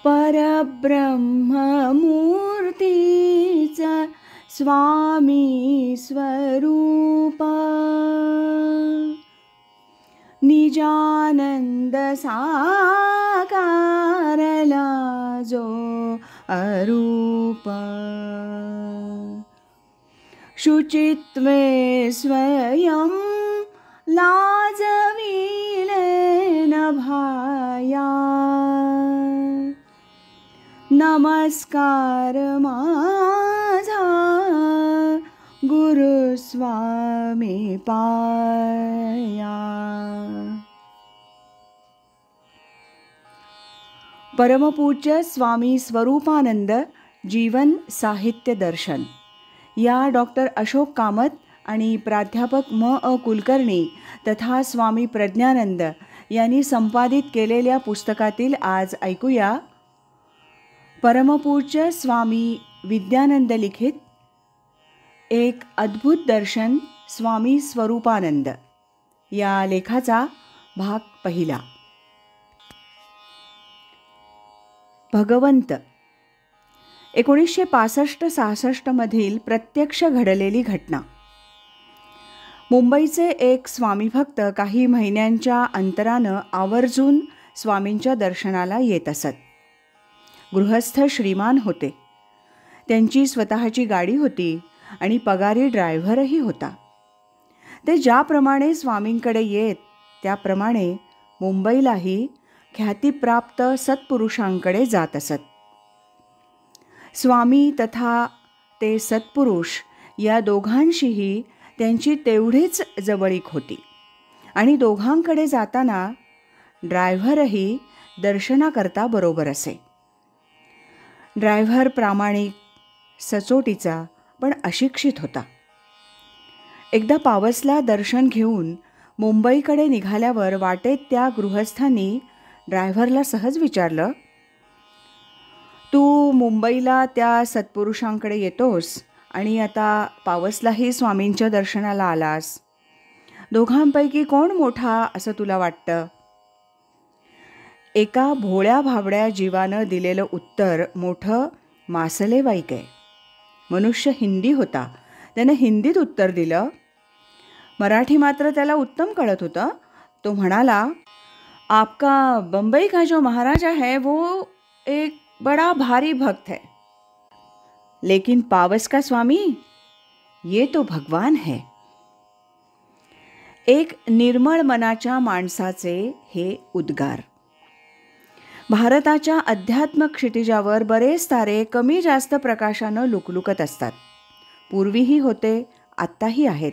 परब्रह्ममूर्तीचा स्वामी स्वरूपा, निजानंद साकारला जो अरूप, शुचित्वे स्वयं लाजविले न भाया, नमस्कार माझा गुरुस्वामी पाया. परमपूज्य स्वामी स्वरूपानंद जीवन साहित्य दर्शन या डॉक्टर अशोक कामत आणि प्राध्यापक कुलकर्णी तथा स्वामी प्रज्ञानंद यांनी संपादित केलेल्या पुस्तकातील आज ऐकूया परमपूज्य स्वामी विद्यानंद लिखित एक अद्भुत दर्शन स्वामी स्वरूपानंद या लेखाचा भाग पहिला. भगवंत 1965-66 मधील प्रत्यक्ष घडलेली घटना. मुंबईचे एक स्वामीभक्त काही महिन्यांच्या अंतरानं आवर्जून स्वामींच्या दर्शनाला येत असत. गृहस्थ श्रीमान होते. त्यांची स्वतःची गाडी होती आणि पगारी ड्रायव्हरही होता. ते ज्याप्रमाणे स्वामींकडे येत त्याप्रमाणे मुंबईलाही ख्यातीप्राप्त सत्पुरुषांकडे जात असत. स्वामी तथा ते सत्पुरुष या दोघांशीही त्यांची तेवढीच जवळीक होती आणि दोघांकडे जाताना ड्रायव्हरही दर्शनाकरता बरोबर असे. ड्रायव्हर प्रामाणिक, सचोटीचा पण अशिक्षित होता. एकदा पावसला दर्शन घेऊन मुंबईकडे निघाल्यावर वाटेत त्या गृहस्थांनी ड्रायव्हरला सहज विचारलं, तू मुंबईला त्या सत्पुरुषांकडे येतोस आणि आता पावसलाही स्वामींच्या दर्शनाला आलास. दोघांपैकी कोण मोठा असं तुला वाटतं? एका भोळ्या भाबड्या जीवानं दिलेलं उत्तर मोठं मासलेवाईक आहे. मनुष्य हिंदी होता. त्यानं हिंदीत उत्तर दिलं. मराठी मात्र त्याला उत्तम कळत होतं. तो म्हणाला, आपका बम्बई का जो महाराजा है वो एक बड़ा भारी भक्त है, लेकिन पावस का स्वामी ये तो भगवान है. एक निर्मळ मनाच्या माणसाचे हे उद्गार. भारताच्या अध्यात्म क्षितिजावर बरेच तारे कमी जास्त प्रकाशानं लुकलुकत असतात. पूर्वीही होते, आत्ताही आहेत.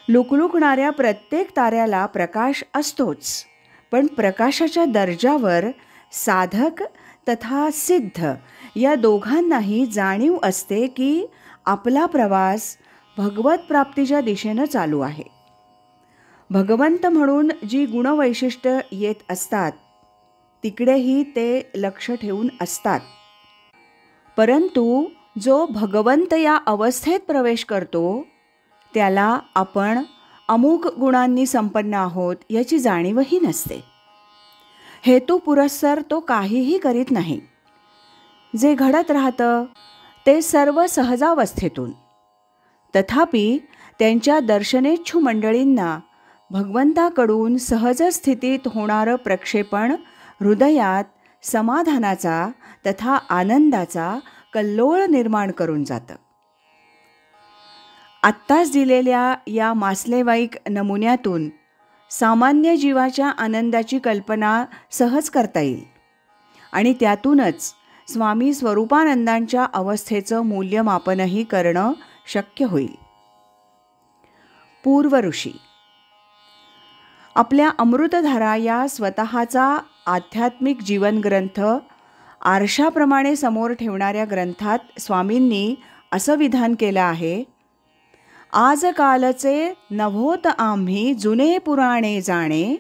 लुकलुकणाऱ्या प्रत्येक ताऱ्याला प्रकाश असतोच, पण प्रकाशाच्या दर्जावर साधक तथा सिद्ध या दोघांनाही जाणीव असते की आपला प्रवास भगवत प्राप्तीच्या दिशेनं चालू आहे. भगवंत म्हणून जी गुणवैशिष्ट्य येत असतात तिकडेही ते लक्ष ठेवून असतात. परंतु जो भगवंत या अवस्थेत प्रवेश करतो त्याला आपण अमुक गुणांनी संपन्न आहोत याची जाणीवही नसते. हेतू पुरस्सर तो काहीही करीत नाही. जे घडत राहतं ते सर्व सहजावस्थेतून. तथापि त्यांच्या दर्शनेच्छू मंडळींना भगवंताकडून सहज स्थितीत होणारं प्रक्षेपण हृदयात समाधानाचा तथा आनंदाचा कल्लोळ निर्माण करून जातं. आत्ताच दिलेल्या या मासलेवाईक नमुन्यातून सामान्य जीवाच्या आनंदाची कल्पना सहज करता येईल आणि त्यातूनच स्वामी स्वरूपानंदांच्या अवस्थेचं मूल्यमापनही करणं शक्य होईल. पूर्व ऋषी. आपल्या अमृतधारा या स्वतःचा आध्यात्मिक जीवनग्रंथ आरशाप्रमाणे समोर ठेवणाऱ्या ग्रंथात स्वामींनी असं विधान केलं आहे, आजकालचे नभोत आम्ही जुने पुराणे जाणे,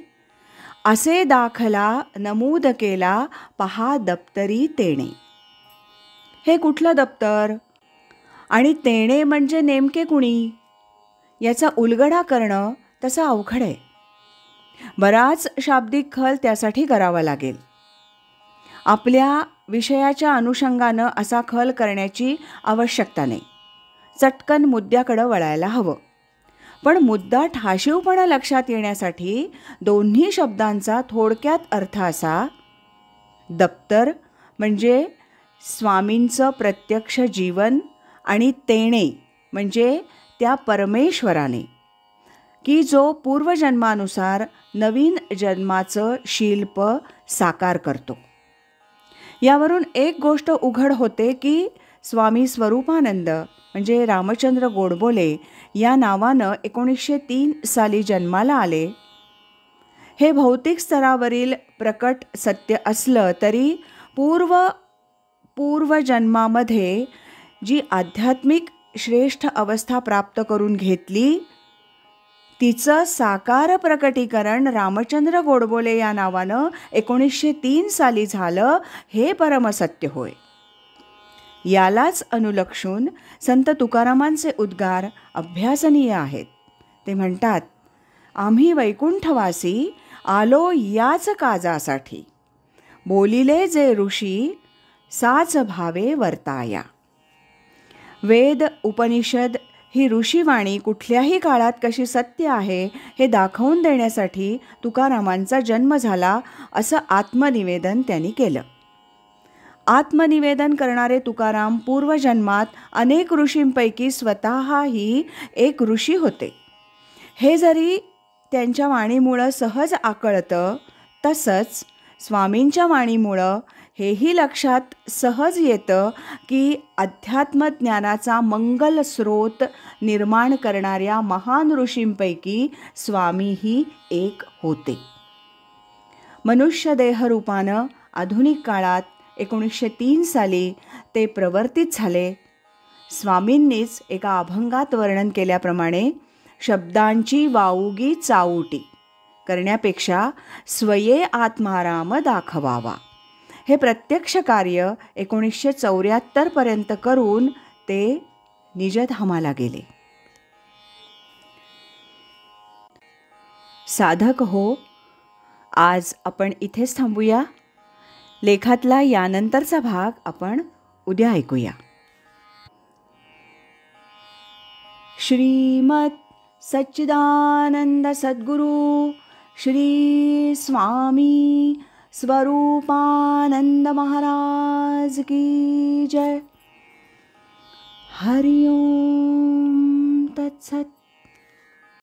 असे दाखला नमूद केला पहा दप्तरी तेणे. हे कुठलं दप्तर आणि तेणे म्हणजे नेमके कुणी याचा उलगडा करणं तसं अवघड आहे. बराच शाब्दिक खल त्यासाठी करावा लागेल. आपल्या विषयाच्या अनुषंगानं असा खल करण्याची आवश्यकता नाही. चटकन मुद्द्याकडं वळायला हवं. पण मुद्दा ठाशीवपणा लक्षात येण्यासाठी दोन्ही शब्दांचा थोडक्यात अर्थ असा: दप्तर म्हणजे स्वामींचं प्रत्यक्ष जीवन आणि तेणे म्हणजे त्या परमेश्वराने, की जो पूर्वजन्मानुसार नवीन जन्माचं शिल्प साकार करतो. यावरून एक गोष्ट उघड होते की स्वामी स्वरूपानंद म्हणजे रामचंद्र गोडबोले या नावानं 1903 साली जन्माला आले. हे भौतिक स्तरावरील प्रकट सत्य असलं तरी पूर्वजन्मामध्ये जी आध्यात्मिक श्रेष्ठ अवस्था प्राप्त करून घेतली तिचं साकार प्रकटीकरण रामचंद्र गोडबोले या नावानं 1903 साली झालं, हे परमसत्य होय. यालाच अनुलक्षून संत तुकारामांचे उद्गार अभ्यासनीय आहेत. ते म्हणतात, आम्ही वैकुंठवासी आलो याच काजासाठी, बोलिले जे ऋषी साच भावे वर्ताया. वेद उपनिषद ही ऋषीवाणी कुठल्याही काळात कशी सत्य आहे हे दाखवून देण्यासाठी तुकारामांचा जन्म झाला, असं आत्मनिवेदन त्यांनी केलं. आत्मनिवेदन करणारे तुकाराम पूर्वजन्मात अनेक ऋषींपैकी स्वतःही एक ऋषी होते. हे जरी त्यांच्या वाणीमुळं सहज आकळतं, तसंच स्वामींच्या वाणीमुळं हेही लक्षात सहज येतं की अध्यात्मज्ञानाचा मंगल स्रोत निर्माण करणाऱ्या महान ऋषींपैकी स्वामीही एक होते. मनुष्य देहरूपानं आधुनिक काळात 1903 साली ते प्रवर्तित झाले. स्वामींनीच एका अभंगात वर्णन केल्याप्रमाणे शब्दांची वाऊगी चाऊटी करण्यापेक्षा स्वये आत्माराम दाखवावा हे प्रत्यक्ष कार्य 1974 पर्यंत करून ते निजधामाला गेले. साधक हो, आज आपण इथेच थांबूया. लेखातला यानंतरचा भाग आपण उद्या ऐकूया. श्रीमत सच्चिदानंद सद्गुरु श्री स्वामी स्वरूपानंद महाराज की जय. हरि ओम तत्सत.